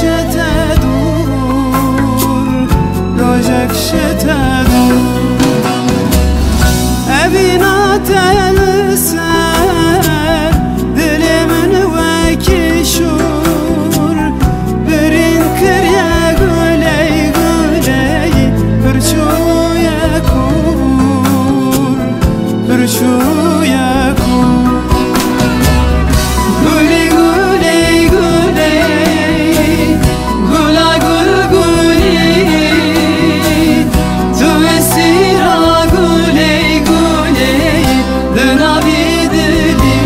شته دور روزک شته دور evina tel ser dilimin veki şur birin kırya güley güley hırçuya kur hırçuya kur güley güley güley gula gül güley tu esira güley Dına bidili,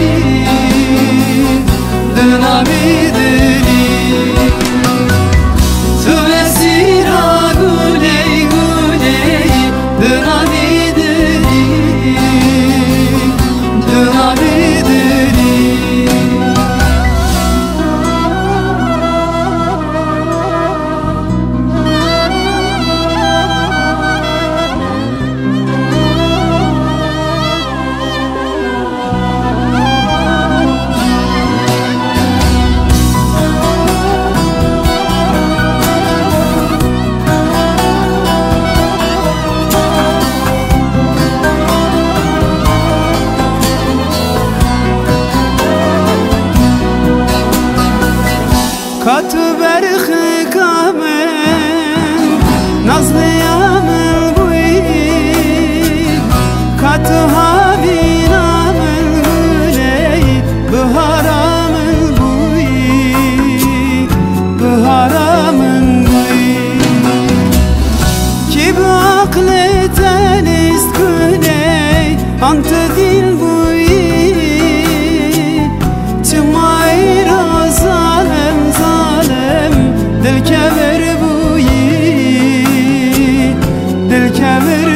dına bidili Tu esira güley güley Dına bidili, dına bidili Katı berxi kamen nazlı yamın buyi katı havin amın güley bıharamın buyi bıharamın buyi ki bu aklı tenist güley antı dil buyi çımayra zalem Dil kemer buyi, dil kemer